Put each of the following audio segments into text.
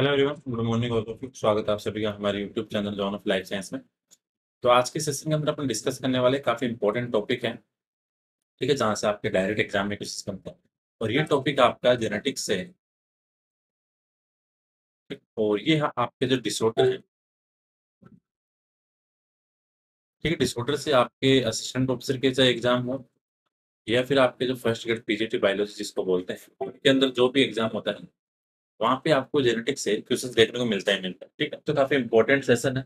Hello everyone, good morning और स्वागत है आप सभी का हमारे YouTube channel John of life science में। तो आज के सेशन के अंदर अपन डिस्कस करने वाले काफी इंपॉर्टेंट टॉपिक है। ठीक है, जहाँ से आपके डायरेक्ट एग्जाम में क्वेश्चंस बनते हैं। और ये टॉपिक आपका जेनेटिक्स से है। ठीक? और ये आपके जो डिसऑर्डर है, ठीक है, डिसऑर्डर से आपके असिस्टेंट प्रोफेसर के चाहे एग्जाम हो या फिर आपके जो फर्स्ट ग्रेड पीजीटी बायोलॉजी जिसको बोलते हैं उनके अंदर जो भी एग्जाम होता है, वहाँ पे आपको जेनेटिक्स से क्वेश्चन देखने को मिलता है। ठीक है, तो काफी इंपॉर्टेंट सेशन है।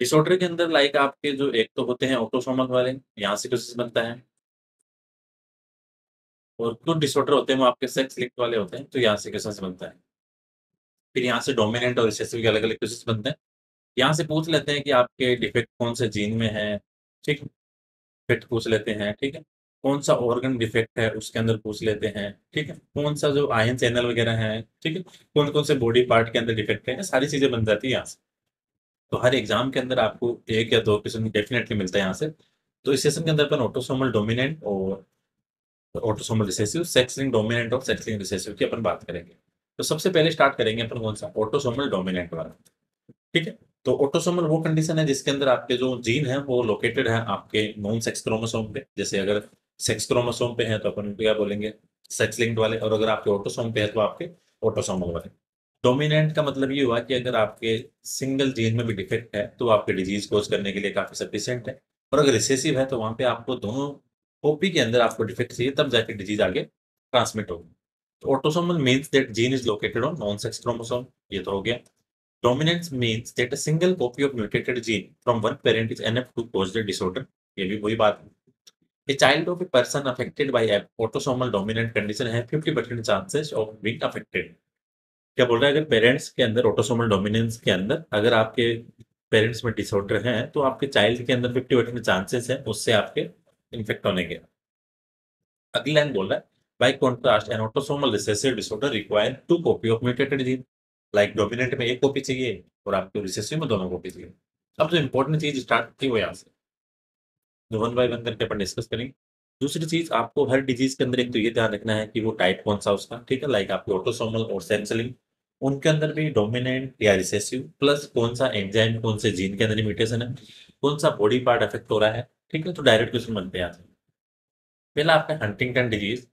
डिसऑर्डर के अंदर लाइक आपके जो एक तो होते हैं ऑटोसोमल वाले, यहाँ से क्वेश्चन बनता है। और कुछ डिसऑर्डर होते हैं वो आपके सेक्स लिंक्ड वाले होते हैं, तो यहाँ से क्वेश्चन बनता है। फिर यहाँ से डोमिनेंट और रिसेसिव के अलग अलग क्वेश्चन बनते हैं। यहाँ से पूछ लेते हैं कि आपके डिफेक्ट कौन से जीन में है। ठीक, डिफेक्ट पूछ लेते हैं। ठीक है, कौन सा ऑर्गन डिफेक्ट है उसके अंदर पूछ लेते हैं। ठीक है, कौन सा जो आयन चैनल वगैरह है। ठीक है, कौन कौन से बॉडी पार्ट के अंदर डिफेक्ट है, ये सारी चीजें बन जाती है यहाँ से। तो हर एग्जाम के अंदर आपको एक या दो क्वेश्चन डेफिनेटली मिलता है यहाँ से। तो इस सेशन के अंदर अपन ऑटोसोमल डोमिनेंट और autosomal recessive, sex linked dominant और सेक्स लिंक्ड रिसेसिव की अपन बात करेंगे। तो सबसे पहले स्टार्ट करेंगे अपन कौन सा, ऑटोसोमल डोमिनेंट वाला। ठीक है, तो ऑटोसोमल वो कंडीशन है जिसके अंदर आपके जो जीन है वो लोकेटेड है आपके नॉन सेक्स क्रोमोसोम पे। जैसे अगर सेक्स क्रोमोसोम पे है तो अपन उनको क्या बोलेंगे, सेक्स लिंक्ड वाले। और अगर आपके ऑटोसोम पे है तो आपके ऑटोसोमल वाले। डोमिनेंट का मतलब ये हुआ कि अगर आपके सिंगल जीन में भी डिफेक्ट है तो आपके डिजीज कोज करने के लिए काफी सफिशिएंट है। और अगर रिसेसिव है तो वहां पे आपको दोनों कॉपी के अंदर आपको डिफेक्ट चाहिए, तब जाके डिजीज आगे ट्रांसमिट होगी। तो autosomal means that gene is located on non sex chromosome, ये तो हो गया। Dominance means that a single copy of mutated gene from one parent is enough to cause the disorder. ये भी वही बात है। A child of a person affected by a autosomal dominant condition has 50% chances of being affected. क्या बोल रहा है, अगर पेरेंट्स के अंदर ऑटोसोमल डोमिनेंस के अंदर अगर आपके पेरेंट्स में डिसऑर्डर है तो आपके चाइल्ड के अंदर 50% चांसेस है उससे आपके इन्फेक्ट होने के। अगली लाइन बोल रहा है, by contrast an autosomal recessive disorder require two copy of mutated gene. Like dominant में एक कॉपी चाहिए और आपको रिसेसिव में दोनों कॉपी चाहिए। अब जो इंपॉर्टेंट चीज स्टार्ट की वो यहाँ से, जो वन बाय वन करके अपन डिस्कस करेंगे। दूसरी चीज आपको हर डिजीज के अंदर एक तो ये ध्यान रखना है कि वो टाइप कौन सा उसका। ठीक है, लाइक आपके ऑटोसोमल और सेंसलिंग, उनके अंदर भी डोमिनेंट या रिसेसिव प्लस कौन सा एंजाइम कौन से जीन के अंदर म्यूटेशन है, कौन सा बॉडी पार्ट अफेक्ट हो रहा है। ठीक है, तो डायरेक्ट क्वेश्चन बनते हैं यहाँ से। पहला आपका Huntington disease,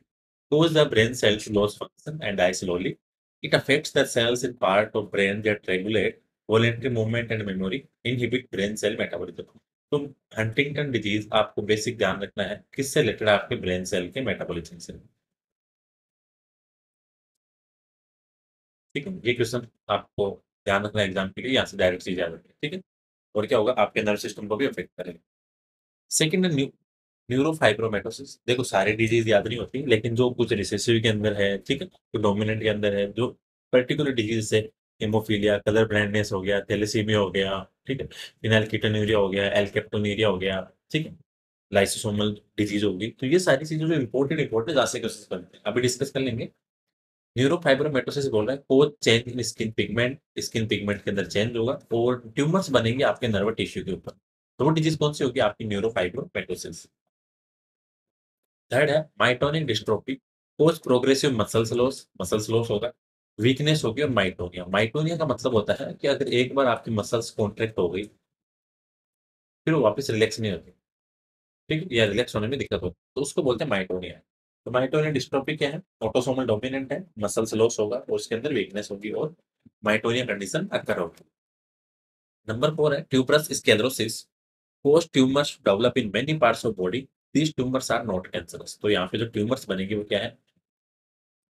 cause the brain cells lose function and die slowly. It affects the cells in part of brain that regulate voluntary movement and memory, inhibit brain cell metabolism. तो Huntington disease आपको basic ध्यान रखना है किससे related है, आपके brain cell के metabolism से। ठीक है, ये क्वेश्चन आपको ध्यान रखना है एग्जाम के लिए, यहाँ से डायरेक्ट चीज याद रखिए। ठीक है, और क्या होगा, आपके नर्व सिस्टम को भी अफेक्ट करेगा। Second, neurofibromatosis. देखो सारे डिजीज याद नहीं होती, लेकिन जो कुछ रिसेसिव के अंदर है, ठीक है, तो डोमिनेंट के अंदर है जो पर्टिकुलर डिजीज से, हेमोफीलिया, कलर ब्लाइंडनेस हो गया, थैलेसीमिया हो गया, ठीक है, फिनाइलकीटोन्यूरिया हो गया, एल्केप्टोन्यूरिया हो गया, ठीक है, लाइसोसोमल डिजीज होगी। तो ये सारी चीजें जो इंपॉर्टेंट इंपॉर्टेंट जैसे क्वेश्चन बनते हैं अभी डिस्कस कर लेंगे। न्यूरोफाइब्रोमेटोसिस बोल रहा है को change in skin pigment, skin pigment के अंदर चेंज होगा और ट्यूमर्स बनेंगे आपके नर्व टिश्यू के ऊपर। तो वो डिजीज कौन सी होगी, आपकी न्यूरोफाइब्रोमेटोसिस। थर्ड है myotonic dystrophy, post progressive muscles loss होगा, वीकनेस होगी और माइटोनिया। माइटोनिया का मतलब होता है कि अगर एक बार आपकी मसल्स कॉन्ट्रैक्ट हो गई फिर वो वापस रिलैक्स नहीं होती। ठीक है, या रिलैक्स होने में दिक्कत होती तो उसको बोलते हैं माइटोनिया। तो माइटोनिया डिस्ट्रोफी क्या है, ऑटोसोमल डोमिनेंट है, मसल्स लॉस होगा और उसके अंदर वीकनेस होगी और माइटोनिया कंडीशन अकर होगी। नंबर फोर है tuberous sclerosis, post tumours develop in many parts of body, these tumours are not cancerous. तो यहाँ पे जो ट्यूमर्स बनेगी वो क्या है,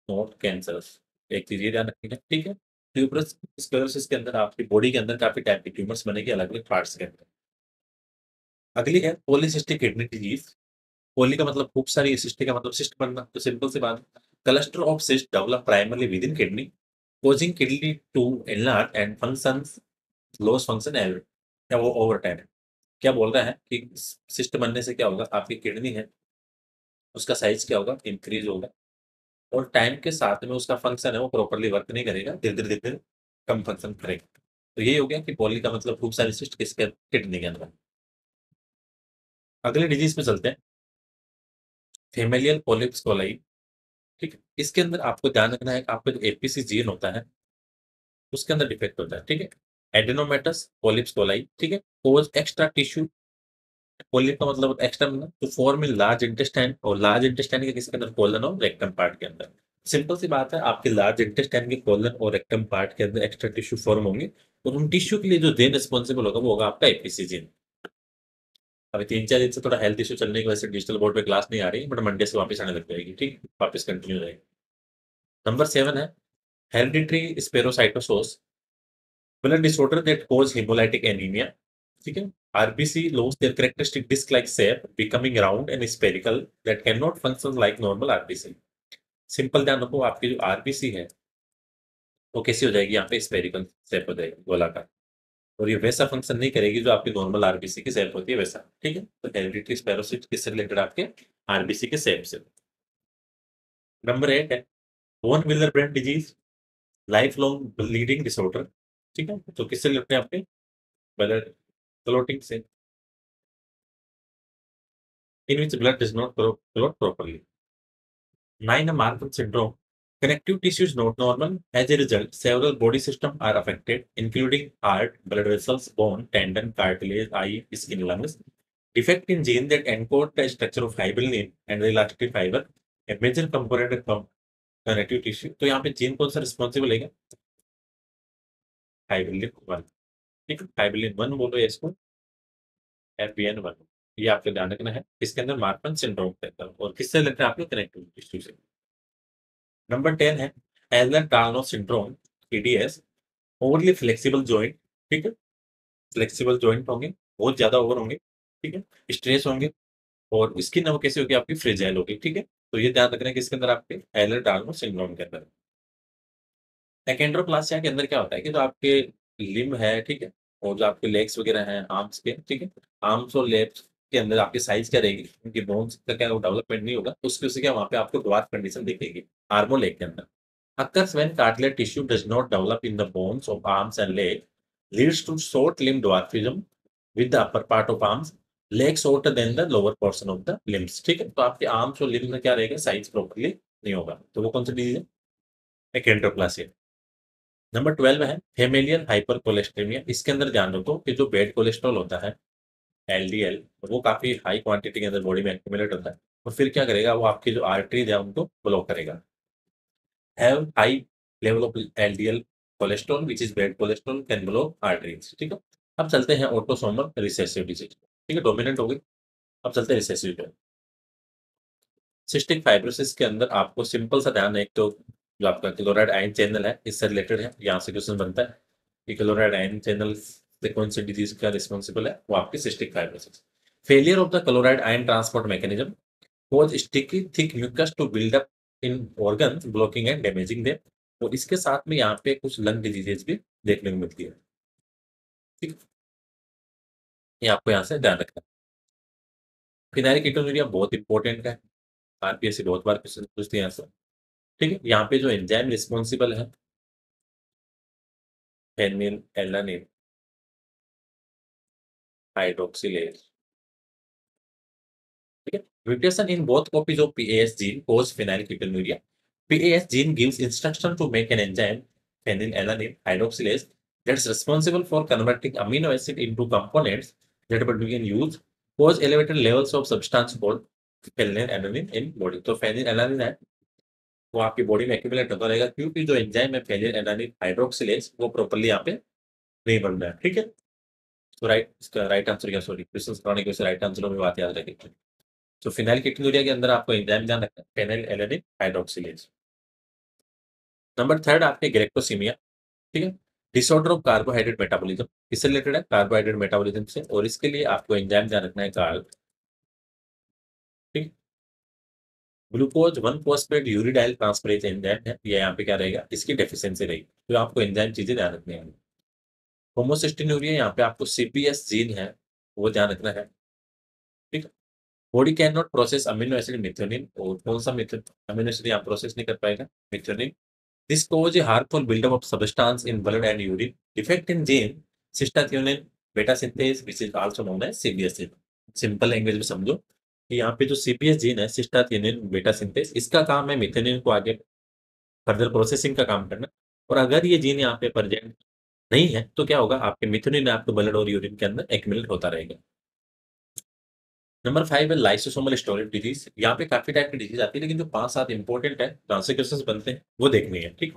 नॉट कैंसरस। एक चीज ये ध्यान रखिएगा। ठीक है, ट्यूबरस स्क्लेरोसिस के अंदर आपकी बॉडी के अंदर काफी टाइप की ट्यूमर्स बनेगी अलग अलग पार्ट्स के अंदर। अगली है पॉलीसिस्टिक किडनी डिजीज। पॉली का मतलब खूब सारी, सिस्टिक का मतलब सिस्ट बनना। तो सिंपल सी बात, cluster of cyst develop primarily with in kidney, causing kidney to enlarge and functions lose function ever, या वो ओवर टाइम। क्या बोल रहा है कि सिस्ट बनने से क्या होगा, आपकी किडनी है उसका साइज क्या होगा, इंक्रीज होगा और टाइम के साथ में उसका फंक्शन है वो प्रॉपरली वर्क नहीं करेगा, धीरे धीरे धीरे धीरे कम फंक्शन करेगा। तो ये हो गया कि पॉली का मतलब खूब सारी सिस्ट किसके, किडनी के अंदर। अगले डिजीज में चलते हैं, फेमिलियल पॉलिप्स कोलाई। ठीक है, इसके अंदर आपको ध्यान रखना है कि आपका जो एपीसी जीन होता है उसके अंदर डिफेक्ट होता है, ठीक है। एडेनोमेटस पॉलिप्स कोलाई, ठीक है, कोज एक्स्ट्रा टिश्यू। पॉलिप का मतलब एक्स्ट्रा, मतलब to form in large intestine, और लार्ज इंटेस्टाइन के किसके अंदर, कोलन और रेक्टम पार्ट के अंदर। सिंपल सी बात है, आपके लार्ज इंटेस्टाइन के कोलन और रेक्टम पार्ट के अंदर एक्स्ट्रा टिश्यू फॉर्म होंगे, और उन टिश्यू के लिए जो जीन रिस्पॉन्सिबल होगा वो होगा आपका एपीसी जीन। अभी 3-4 दिन से थोड़ा हेल्थ इश्यू चलने की वजह से डिजिटल बोर्ड पे क्लास नहीं आ रही, बट मंडे से वापस आने लग जाएगी, ठीक, वापस कंटिन्यू हो जाएगी। नंबर 7 है hereditary spherocytosis, blood disorder that cause haemolytic anaemia, ठीक है। RBC lose their characteristic disc-like shape, becoming round and spherical that cannot function like normal RBC. Simple ध्यान रखो, आपकी जो आरबीसी है वो कैसी हो जाएगी, यहाँ पे स्फेरिकल शेप हो जाएगी, गोलाकार, और ये वैसा फंक्शन नहीं करेगी जो आपकी नॉर्मल आरबीसी की शेप होती है वैसा, ठीक है। तो हेरिडिटरी स्पेरोसिस किससे रिलेटेड, आपके आरबीसी के शेप से। नंबर 8 है von Willebrand disease, life long bleeding disorder, ठीक है, तो किससे रिलेटेड है, आपके ब्लड क्लोटिंग से, in which blood does not clot properly. 9 है Marfan syndrome. Connective tissue is not normal. As a result, several body systems are affected, including heart, blood vessels, bone, tendon, cartilage, eye, skin, lungs. Defect in gene that encode the structure of fibrillin and the elastic fiber, a major component of connective tissue. तो यहाँ पे gene कौन सा responsible है, fibrillin 1, ठीक है, fibrillin 1 बोलो या इसको FBN1, ये आपको ध्यान रखना है। इसके अंदर मार्फन सिंड्रोम रहता है, और किससे रिलेटेड है, आपके कनेक्टिव टिश्यू से। नंबर 10 है Ehlers Danlos syndrome, EDS, overly flexible joint, ठीक है, फ्लेक्सिबल जॉइंट होंगे, बहुत ज्यादा ओवर होंगे, ठीक है, स्ट्रेस होंगे, और स्किन वो कैसी होगी, आपकी फ्रेजाइल होगी, ठीक है। तो ये ध्यान रखना है कि इसके अंदर आपके एलन डार्नो सिंड्रोम के अंदर। एकेंड्रोप्लासिया के अंदर क्या होता है कि जो आपके लिम्ब है, ठीक है, और जो आपके लेग्स वगैरह हैं आर्म्स के, ठीक है, आर्म्स और लेग्स के अंदर आपकी साइज क्या रहेगी, उनकी बोन्स का क्या डेवलपमेंट नहीं होगा, उसकी उससे क्या वहाँ पे आपको ड्वार्फ कंडीशन दिखेगी आर्म और लेग के अंदर। occurs when cartilage tissue does not develop in the bones of arms and legs, leads to short limb dwarfism with the upper part of arms, legs shorter than the lower portion of the limbs, ठीक है। तो आपके arms और limb में क्या रहेगा, size properly नहीं होगा, तो वो कौन सा डिजीज है, एकेंड्रोप्लासिया। नंबर 12 है फेमेलियल हाइपर कोलेस्ट्रेमिया। इसके अंदर ध्यान रखो कि जो बैड कोलेस्ट्रॉल होता है LDL, वो काफी हाई क्वांटिटी के अंदर बॉडी में एक्यूमुलेट होता है, और फिर क्या करेगा, वो आपकी जो आर्टरीज है उनको ब्लॉक करेगा। Have high level of LDL cholesterol which is bad cholesterol can block arteries, ठीक है। अब चलते हैं ऑटोसोमल रिसेसिव डिजीज, ठीक है, डोमिनेंट हो गई। अब चलते हैं रिसेसिव पे। सिस्टिक फाइब्रोसिस के अंदर आपको सिंपल सा ध्यान है, एक तो जो आपका क्लोराइड आयन चैनल है इससे रिलेटेड है, यहाँ से क्वेश्चन बनता है कि क्लोराइड आयन चैनल से कौन सी डिजीज का रिस्पॉन्सिबल है, वो आपकी cystic fibrosis. Failure of the chloride ion transport mechanism cause sticky thick mucus to build up in organs, blocking and damaging them. और इसके साथ में यहाँ पे कुछ लंग डिजीजेज भी देखने को मिलती है, ठीक है? ये आपको यहाँ से ध्यान रखना है। फिनाइल कीटोनुरिया बहुत इंपॉर्टेंट है, आरपीएससी बहुत बार क्वेश्चन पूछती है यहाँ से, ठीक है। यहाँ पे जो एंजाइम रिस्पॉन्सिबल है फेनिल एलानिन हाइड्रोक्सिलेज, ठीक है। Mutation in both copies of PAS gene cause phenylketonuria. PAS gene gives instruction to make an enzyme, phenylalanine hydroxylase, that's responsible for converting amino acid into components that we can use, cause elevated levels of substance called phenylalanine in body. तो phenylalanine है वो आपकी body में accumulate होता रहेगा, क्योंकि जो enzyme है phenylalanine hydroxylase वो प्रॉपर्ली यहाँ पे नहीं बन रहा है, ठीक है। तो राइट, इसका राइट आंसर क्या, सॉरी, क्वेश्चन कराने के राइट आंसर में बात याद रखें। तो फिनाइल कीटोनुरिया के अंदर आपको एंजाइम ध्यान रखना है, फेनिल एलानिन हाइड्रोक्सिलेज। नंबर 3 आपके ग्रेक्टोसीमिया, ठीक है, डिसऑर्डर ऑफ कार्बोहाइड्रेट मेटाबॉलिज्म, इससे रिलेटेड है कार्बोहाइड्रेट मेटाबॉलिज्म से, और इसके लिए आपको एंजाइम ध्यान रखना है कार्ब, ठीक। ग्लूकोज 1 फॉस्फेट यूरिडाइल ट्रांसफरेज एंजाइम है, ये यहाँ पे क्या रहेगा, इसकी डेफिशिएंसी रहेगी, तो आपको एंजाइम चीजें ध्यान रखनी है। होमोसिस्टिन्यूरिया, यहाँ पे आपको CPS जीन है वो ध्यान रखना है, ठीक। Body can not process amino acid methionine, और कौन सा अमीनो एसिड यहाँ प्रोसेस नहीं कर पाएगा, methionine. This cause a harmful buildup of substance in blood and urine. Defect in gene cystathionine beta synthase, which is also known as CBS gene. Simple language में समझो कि यहाँ पे जो CBS जीन है, सिस्टाथियोनिन बेटा सिंथेस, इसका काम है मिथेनिन को आगे फर्दर प्रोसेसिंग का काम करना, और अगर ये जीन यहाँ पे प्रेजेंट नहीं है तो क्या होगा, आपके मिथुनिन आपके ब्लड और यूरिन के अंदर एक्यूमुलेट होता रहेगा। नंबर 5 है लाइसोसोमल स्टोरेज डिजीज। यहाँ पे काफी टाइप की डिजीज आती है, लेकिन जो 5-7 इंपॉर्टेंट है कॉन्सिक्वेंसेस बनते हैं वो देखनी है, ठीक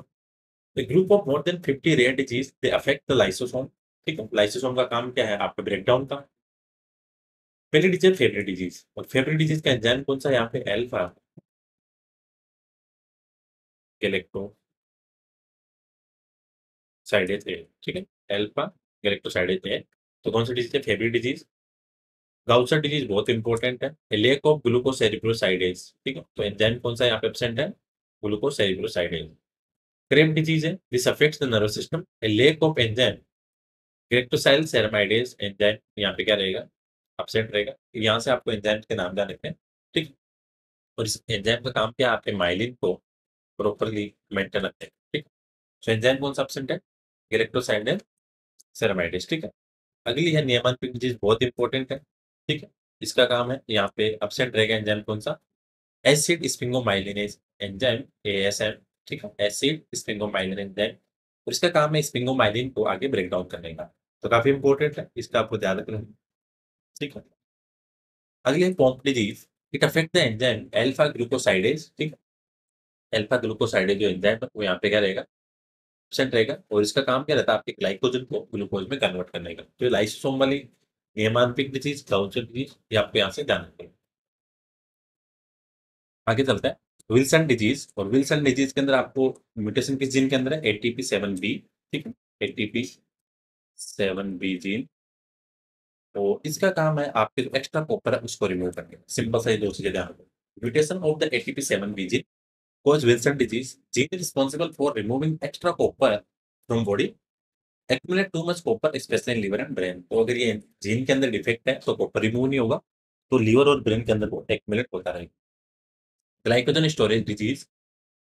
है। Group of more than 50 rare disease they affect the lysosome. ठीक है, लाइसोसोम का काम क्या है, आपके ब्रेकडाउन का। पहली डिजीज फेवरेट डिजीज, और फेवरेट डिजीज का एंजाइम कौन सा है यहाँ पे, एल्फा गैलेक्टोसाइडेज ए। ठीक है, एल्फा गैलेक्टोसाइडेज ए। तो कौन सी डिजीज है फेवरेट डिजीज, गाउचर डिजीज बहुत इंपॉर्टेंट है, लेक ऑफ ग्लूकोसेरिब्रोसाइडेज। ठीक है, तो एंजाइम कौन सा यहाँ पे एब्सेंट है, ग्लूकोसेरिब्रोसाइडेज। क्रेब डिजीज है, this affects the nervous system, a lack of enzyme galactosylceramidase सेरेमाइडेज। एंजाइम यहाँ पे क्या रहेगा, एब्सेंट रहेगा। यहाँ से आपको एंजाइम के नाम जान रखते हैं, ठीक। और इस एंजाइम का काम क्या है, आपके माइलिन को प्रॉपरली मेंटेन रखते हैं, ठीक। तो एंजाइम कौन सा एब्सेंट है, ग्रेक्टोसाइल सेरेमाइडेज, ठीक है। अगली है नियमन डिजीज, बहुत इंपॉर्टेंट है, ठीक है। इसका काम है यहाँ पे एब्सेंट रहेगा एंजाइम कौन सा, एसिड स्पिंगोमाइलिनेज एंजाइम, एएसएम। ठीक है, एसिड स्पिंगोमाइलिन एंजाइम। और इसका काम है स्पिंगोमाइलिन को आगे ब्रेक डाउन करने का। तो काफी इंपॉर्टेंट है, इसका आपको ध्यान रखना है, ठीक है। अगले है Pompe disease, it affect the enzyme alpha glucosidase. ठीक है, अल्फा ग्लूकोसाइडेज जो एंजाइम है वो यहाँ पे क्या रहेगा, एब्सेंट रहेगा। और इसका काम क्या रहता है, आपके ग्लाइकोजन को ग्लूकोज में कन्वर्ट करने का। तो लाइसोसोम वाली नियमांकित डिजीज, गाउचर डिजीज, ये आपको यहाँ से ध्यान रखना है। आगे चलता है विल्सन डिजीज, और विल्सन डिजीज के अंदर आपको म्यूटेशन किस जीन के अंदर है, ATP7B। ठीक है, ATP7B जीन। तो इसका काम है आपके जो एक्स्ट्रा कॉपर है उसको रिमूव करने का। सिंपल सा ये दो चीजें ध्यान रखो। Mutation of the ATP7B gene cause Wilson disease. Gene is responsible for removing extra copper from body. Accumulate too much copper, especially in liver and brain. तो अगर ये जीन के अंदर डिफेक्ट है तो कॉपर रिमूव नहीं होगा, तो लीवर और ब्रेन के अंदर वो एक्यूमुलेट होता रहेगा। Glycogen storage disease,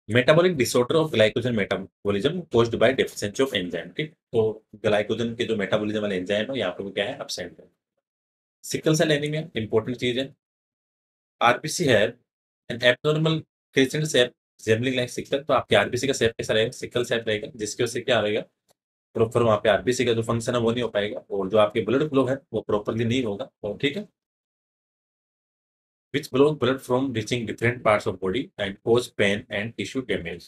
metabolic disorder of glycogen metabolism caused by deficiency of enzyme. ठीक, तो ग्लाइकोजन के जो मेटाबॉलिज्म वाले एंजाइम है यहाँ पे वो क्या है, एब्सेंट है। सिकल सेल एनीमिया इंपॉर्टेंट चीज है। आरबीसी है an abnormal crescent shape resembling like sickle. तो आपके आरबीसी का शेप कैसा रहेगा, सिकल शेप रहेगा, जिसकी वजह से क्या रहेगा, प्रॉपर वहाँ पे आरबीसी का जो फंक्शन है वो नहीं हो पाएगा, और जो आपके ब्लड फ्लो है वो प्रॉपरली नहीं होगा। और ठीक है, which block blood from reaching different parts of body and cause pain and tissue damage।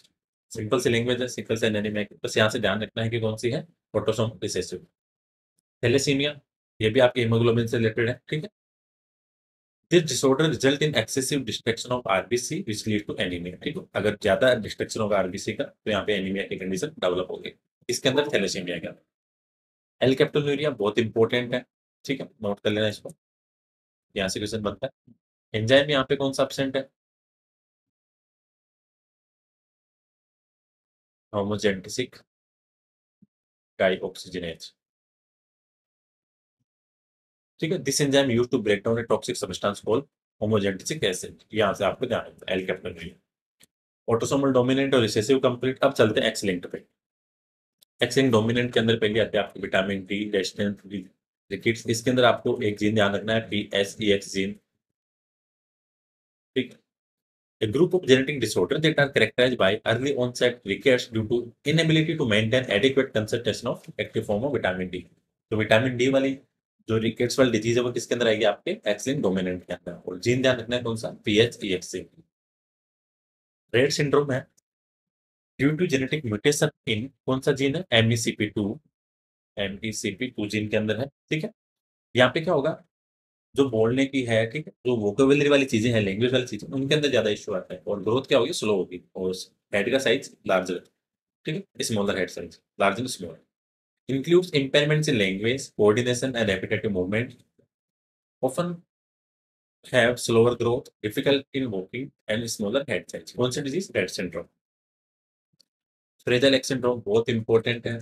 Simple सी लैंग्वेज है, सिंपल से एनीमिया की, बस यहाँ से ध्यान रखना है कि कौन सी है, ऑटोसोमल रिसेसिव। थैलेसीमिया, ये भी आपके हीमोग्लोबिन से रिलेटेड है, ठीक है। This disorder result in excessive destruction of RBC which lead to anaemia. ठीक है, अगर ज्यादा डिस्ट्रक्शन होगा आरबीसी का तो यहाँ पे एनीमिया की कंडीशन डेवलप होगी। इसके अंदर थैलेसीमिया का एल्केप्टोन्यूरिया बहुत इंपॉर्टेंट है, ठीक है, नोट कर लेना इसको, यहाँ से क्वेश्चन बनता है। एंजाइम यहाँ पे कौन सा एब्सेंट है, होमोजेंटिसिक डाइऑक्सीजनेज। ठीक है, this enzyme used to break down a toxic substance called homogentisic acid. यहाँ से आपको ध्यान रखना है, एल कैपिटल। ऑटोसोमल डोमिनेंट और रिसेसिव कंप्लीट। अब चलते हैं एक्स लिंक्ड पे। एक्स लिंक्ड डोमिनेंट के अंदर पहले आते हैं आपको विटामिन डी रेजिस्टेंट रिकेट्स। इसके अंदर आपको एक जीन ध्यान रखना है, PSEX जीन। ठीक, a group of genetic disorders that are characterized by early onset rickets due to inability to maintain adequate concentration of active form of vitamin D। तो vitamin D वाली जो रिकेट्स वाली disease है वो किसके अंदर आएगी, आपके एक्स लिंक्ड डोमिनेंट के अंदर। और जीन ध्यान रखना है कौन सा, PHEX जीन। रेड सिंड्रोम है due to genetic mutation in कौन सा जीन है, MECP2। MECP2 जीन के अंदर है, ठीक है। यहाँ पे क्या होगा, जो बोलने की है, ठीक है, जो वोकेबलरी वाली चीजें हैं, लैंग्वेज वाली चीजें, उनके अंदर ज्यादा इश्यू आता है, और ग्रोथ क्या होगी, स्लो होगी, और हेड का साइज लार्जर, ठीक है, smaller head size, larger small. Includes impairments in language coordination and repetitive movement, often have slower growth, difficult in walking and smaller head size. कौन सी disease, Rett syndrome. Fragile X syndrome बहुत important है।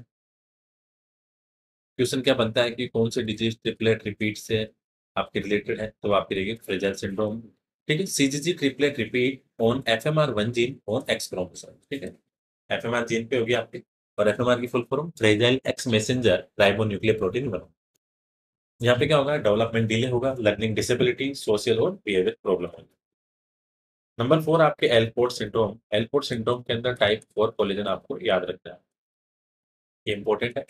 Question क्या बनता है कि कौन सी डिजीज ट्रिपलेट रिपीट से आपके रिलेटेड है, तो आपकी रहेगी फ्रेजाइल सिंड्रोम। ठीक है, CGG triplet repeat on FMR1 gene on x chromosome. ठीक है, FMR जीन पे होगी आपकी, और FMR की full form fragile X messenger ribonuclear protein 1। यहाँ पे क्या होगा, डेवलपमेंट डिले होगा, लर्निंग डिसेबिलिटी, सोशल और बिहेवियर प्रॉब्लम होगी। नंबर 4 आपके एलपोर्ट सिंड्रोम। एलपोर्ट सिंड्रोम के अंदर टाइप 4 कोलेजन आपको याद रखना है। ये इंपॉर्टेंट है।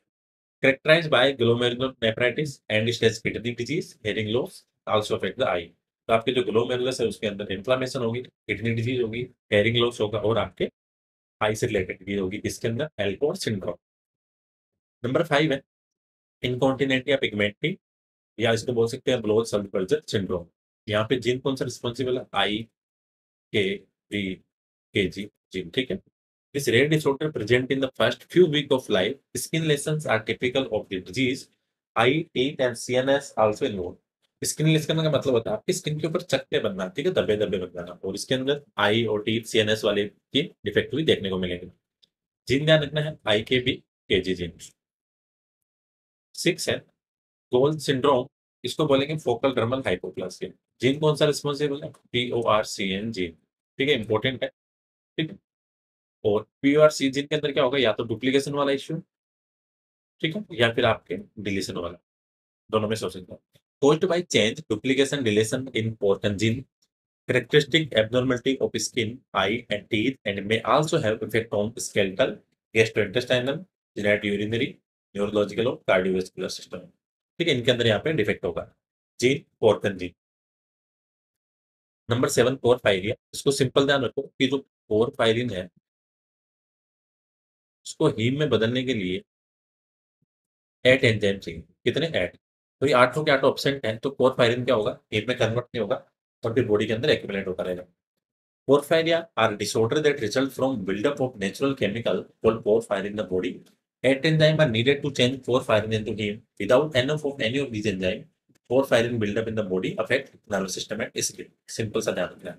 Characterized by glomerulonephritis end stage kidney disease, hearing loss, also affect the eye. तो आपके जो ग्लोमेरुलस है उसके अंदर इन्फ्लेमेशन होगी, किडनी डिजीज होगी, हेयरिंग लॉस होगा और आपके आई से रिलेटेड भी होगी, इसके अंदर एल्कोर सिंड्रोम। नंबर 5 है इनकॉन्टिनेंटिया पिगमेंटी, या इसको बोल सकते हैं ब्लोज सबकल्चर सिंड्रोम। यहाँ पे जीन कौन सा रिस्पॉन्सिबल है? आई, के, वी, के जी जीन, ठीक है। This rare disorder present in the first few week of life, skin lesions are typical of the disease, eye, teeth and CNS also involve. Skin lesion का मतलब होता है आपकी स्किन के ऊपर चकत्ते बनना, ठीक है, धब्बे धब्बे बन जाना, और इसके अंदर आई और टीथ सीएनएस वाले की डिफेक्ट भी देखने को मिलेंगे। जीन ध्यान रखना है, आई के बी के जी जीन। 6 है गोल्ड सिंड्रोम, इसको बोलेंगे फोकल ड्रमल हाइपोप्लासिया। जीन कौन सा रिस्पॉन्सिबल है? PORCN जीन, ठीक है, इंपॉर्टेंट है, ठीक है। और PORC जीन के अंदर क्या होगा? या तो डुप्लीकेशन वाला इश्यू, ठीक है, या फिर आपके डिलीशन वाला, दोनों में से हो सकता है। Caused by change, duplication, deletion in important gene, characteristic abnormality of skin, eye and teeth, and may also have effect on skeletal, gastrointestinal, genitourinary, neurological और cardiovascular system। ठीक है, इनके अंदर यहाँ पे डिफेक्ट होगा। जीन पोर्टन जीन। नंबर 7 पोरफायरिया, इसको सिंपल ध्यान रखो कि जो पोरफायरिन है उसको हीम में बदलने के लिए 8 एंजाइम चाहिए। कितने? 8। तो ये 8 के 8 ऑब्सेंट है, तो पोरफायरिन क्या होगा? हीम में कन्वर्ट नहीं होगा और फिर बॉडी के अंदर एक्यूमुलेट होता रहेगा। Porphyria are disorder that result from buildup of natural chemical called porphyrin in the body. 8 enzymes are needed to change porphyrin into heme. Without enough of any of these enzymes, porphyrin buildup in the body affect nervous system and skin. Simple सा ध्यान रखना है।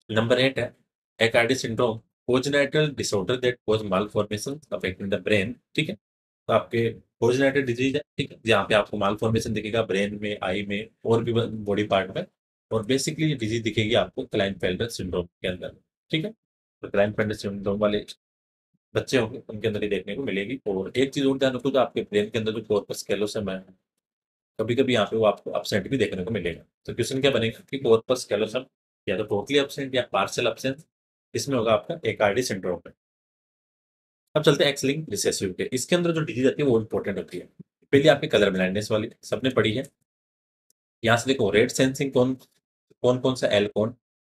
Number 8 है एकार्डी syndrome, congenital disorder that cause malformation affecting the brain, ठीक है। तो आपके congenital disease है, ठीक है, जहाँ पे आपको मालफॉर्मेशन दिखेगा ब्रेन में, आई में और भी बॉडी पार्ट में, और बेसिकली ये डिजीज दिखेगी आपको क्लाइनफेल्टर सिंड्रोम के अंदर, ठीक है। तो क्लाइनफेल्टर सिंड्रोम वाले बच्चे होंगे उनके अंदर ही देखने को मिलेगी। और एक चीज और ध्यान रखो, जो आपके ब्रेन के अंदर जो कॉर्पस कैलोसम है, कभी कभी यहाँ पे वो आपको अपसेंट भी देखने को मिलेगा। तो क्वेश्चन क्या बनेगा कि कॉर्पस कैलोसम या तो टोटली अपसेंट या पार्शियल अपसेंट, इसमें होगा आपका एकार्डी सिंड्रोम में। अब चलते हैं एक्स लिंक रिसेसिव पे। इसके अंदर जो डिजीज आती है वो इंपॉर्टेंट होती है। पहले आपकी कलर ब्लाइंडनेस वाली सबने पढ़ी है। यहाँ से देखो रेड सेंसिंग कौन कौन कौन सा एल कौन,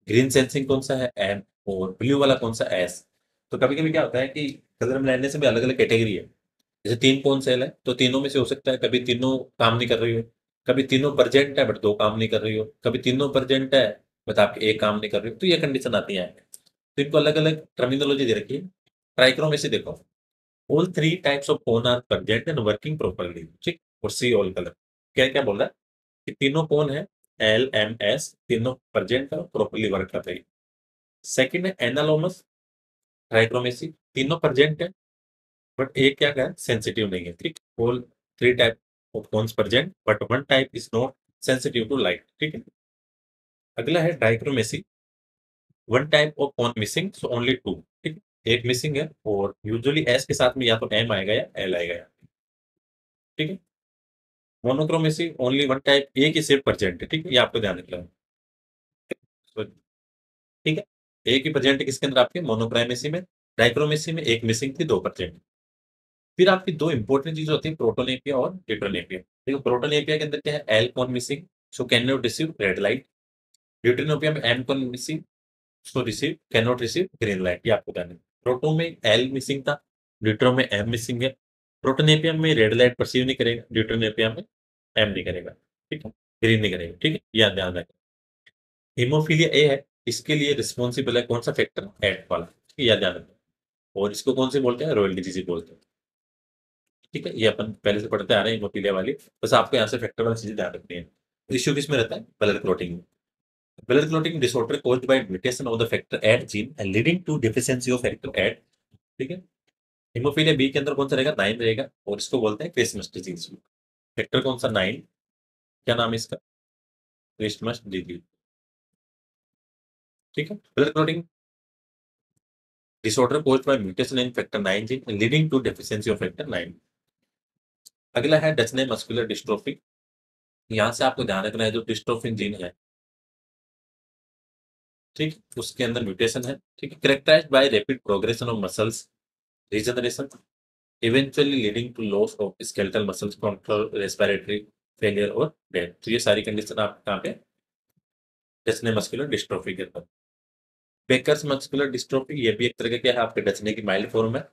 ग्रीन सेंसिंग कौन सा है एम, और ब्लू वाला कौन सा एस। तो कभी कभी क्या होता है कि कलर ब्लाइंडनेस में अलग अलग कैटेगरी है। जैसे 3 कौन सेल है तो तीनों में से हो सकता है कभी तीनों काम नहीं कर रही हो, कभी तीनों प्रेजेंट है बट 2 काम नहीं कर रही हो, कभी तीनों प्रेजेंट है बट आपके 1 काम नहीं कर रही हो, तो ये कंडीशन आती है। तो इनको अलग अलग टर्मिनोलॉजी दे रखी है। ट्राइक्रोमेसी देखो, all 3 types of cone are present and working properly, ठीक। और सी ऑल कलर, क्या क्या बोल रहा है कि तीनों कौन है? LMS, तीनों प्रेजेंट है, प्रॉपर्ली वर्क कर रही है। सेकंड है एनालोमस ट्राइक्रोमेसी, तीनों प्रेजेंट है बट एक क्या है? सेंसिटिव नहीं है, ठीक। All 3 type of cones present but one type is not sensitive to light, ठीक है। अगला है dichromacy, one type of cone missing so only 2, ठीक। एक मिसिंग है और यूजुअली एस के साथ में या तो एम आएगा या एल आएगा, ठीक है। मोनोक्रोमेसी ओनली वन टाइप, एक ही शेप प्रेजेंट है, ठीक है, ये आपको ध्यान रखना है। So, ठीक है, एक ही प्रेजेंट है किसके अंदर? आपके मोनोक्रोमेसी में। डाइक्रोमेसी में एक मिसिंग थी, 2 प्रेजेंट। फिर आपकी 2 इंपॉर्टेंट चीजें होती है, प्रोटोनेपिया और ड्यूटेरोनेपिया। देखो प्रोटोनेपिया के अंदर क्या है? L cone missing so can not receive red light. Deuteranopia में M cone missing so receive can not receive green light, ये आपको ध्यान है। प्रोटो में एल मिसिंग था, ड्यूटेरो में एम मिसिंग है। प्रोटोनेपिया में रेड लाइट परसीव नहीं करेगा, ड्यूटेरोनेपिया में एम नहीं करेगा, ठीक है, ग्रीन नहीं करेगा, ठीक है, यह ध्यान रखें। हीमोफीलिया ए है, इसके लिए रिस्पॉन्सिबल है कौन सा फैक्टर? एट वाला, ठीक है, यह ध्यान रखें। और इसको कौन से बोलते हैं? रॉयल डिजीज बोलते हैं, ठीक है, ये अपन पहले से पढ़ते आ रहे हैं हीमोफीलिया वाली। बस आपको यहाँ से फैक्टर वाली चीजें ध्यान रखनी है। इश्यू किसमें रहता है? ब्लड क्लॉटिंग में। Blood clotting disorder caused by mutation of the factor eight gene and leading to deficiency of factor eight, ठीक है। हीमोफीलिया बी के अंदर कौन सा रहेगा? 9 रहेगा, और इसको बोलते हैं क्रिसमस डिजीज। फैक्टर कौन सा? 9, क्या नाम है इसका? क्रिसमस डिजीज, ठीक है। Blood clotting disorder caused by mutation in factor 9 gene leading to deficiency of factor 9। अगला है डचने मस्कुलर डिस्ट्रोफी। यहाँ से आपको ध्यान रखना है जो डिस्ट्रोफिन जीन है, ठीक, उसके अंदर म्यूटेशन है, ठीक है, characterized by rapid progression of muscles regeneration, eventually leading to loss of skeletal muscles, control respiratory failure और डेथ। तो ये सारी कंडीशन आप कहाँ पे, डचने मस्कुलर डिस्ट्रोफी के अंदर। बेकर्स मस्कुलर डिस्ट्रोफी ये भी एक तरह का क्या है, आपके डचने की माइल्ड फॉर्म है,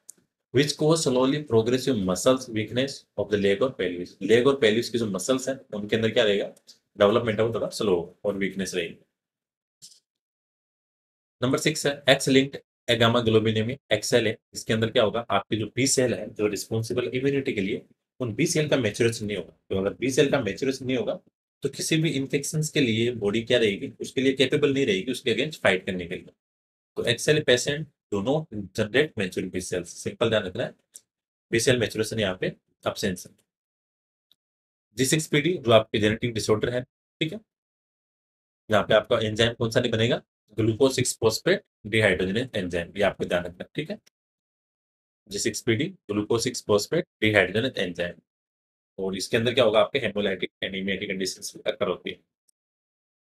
which cause slowly progressive muscles weakness of the leg और पेल्विस। लेग और पेल्विस की जो मसल्स हैं उनके अंदर क्या रहेगा, डेवलपमेंट है वो थोड़ा स्लो और वीकनेस रहेगी। नंबर 6 है एक्स लिंक्ड एगामा ग्लोबिनेमी, एक्सएल है, इसके अंदर क्या होगा, आपके जो बी सेल है जो रिस्पॉन्सिबल इम्यूनिटी के लिए, उन बी सेल का मैच्योरेशन नहीं होगा। तो अगर बी सेल का मैच्योरेशन नहीं होगा तो किसी भी इन्फेक्शन के लिए बॉडी क्या रहेगी, उसके लिए कैपेबल नहीं रहेगी उसके अगेंस्ट फाइट करने के लिए। तो XL patient do not generate mature B cells, simple ध्यान रखना है, बी सेल मैच्योरेशन यहाँ पे अब्सेंस है। G6PD जो आपके जेनेटिक डिसऑर्डर है, ठीक है, यहाँ पे आपका एंजाइम कौन सा नहीं बनेगा, ग्लूकोज 6 फॉस्फेट डिहाइड्रोजनेज एंजाइम, ये आपको ध्यान रखना है, ठीक है। G6PD glucose 6 phosphate dehydrogenase enzyme, और इसके अंदर क्या होगा, आपके हेमोलाइटिक एनीमिया की कंडीशन अकर होती है।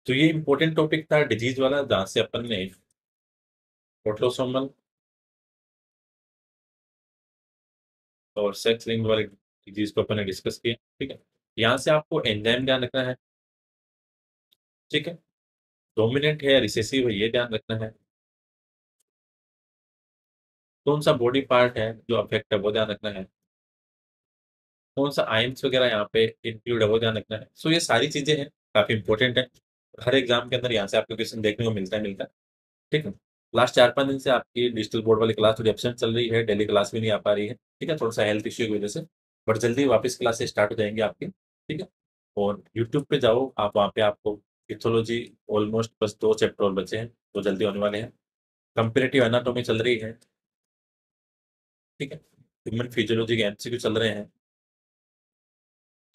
तो ये इंपॉर्टेंट टॉपिक था डिजीज वाला, जहाँ से अपन ने ऑटोसोमल और सेक्स लिंक्ड वाले डिजीज को अपन ने डिस्कस किया, ठीक है। यहाँ से आपको एंजाइम ध्यान रखना है, ठीक है, डोमिनेंट है या रिसेसिव है ये ध्यान रखना है, कौन सा बॉडी पार्ट है जो अफेक्ट है वो ध्यान रखना है, कौन सा आयंस वगैरह यहाँ पे इंक्लूड है वो ध्यान रखना है। सो ये सारी चीजें हैं, काफी इंपॉर्टेंट है, हर एग्जाम के अंदर यहाँ से आपको क्वेश्चन देखने को मिलता है, ठीक है। लास्ट 4-5 दिन से आपकी डिजिटल बोर्ड वाली क्लास थोड़ी एब्सेंट चल रही है, डेली क्लास भी नहीं आ पा रही है, ठीक है, थोड़ा सा हेल्थ इश्यू की वजह से, बट जल्दी वापस क्लासेस स्टार्ट हो जाएंगी आपकी, ठीक है। और यूट्यूब पे जाओ आप, वहाँ पे आपको इथोलॉजी ऑलमोस्ट बस 2 चैप्टर और बचे हैं, तो जल्दी होने वाले हैं। कंपेरेटिव एनाटॉमी चल रही है, ठीक है, ह्यूमन फिजियोलॉजी के एमसीक्यू चल रहे हैं,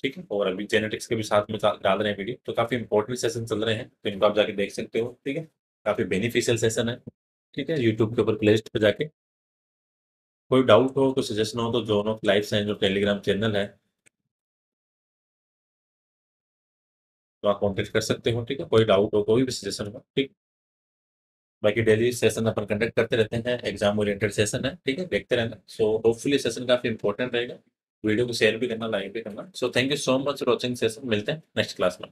ठीक है, और अभी जेनेटिक्स के भी साथ में डाल रहे हैं वीडियो, तो काफी इंपॉर्टेंट सेशन चल रहे हैं, तो इनको आप जाके देख सकते हो, ठीक है, काफी बेनिफिशियल सेशन है, ठीक है, यूट्यूब के ऊपर प्लेलिस्ट पे जाके। कोई डाउट हो, कोई सजेशन हो तो जोन ऑफ लाइफ साइंस जो टेलीग्राम चैनल है, तो आप कॉन्टेक्ट कर सकते हो, ठीक है, कोई डाउट हो, कोई भी सजेशन हो, ठीक। बाकी डेली सेशन अपन कंडक्ट करते रहते हैं, एग्जाम ओरिएंटेड सेशन है, ठीक है, देखते रहना। सो होपफुली सेशन काफी इंपॉर्टेंट रहेगा, वीडियो को शेयर भी करना, लाइक भी करना। So thank you so much for watching session, मिलते हैं नेक्स्ट क्लास में।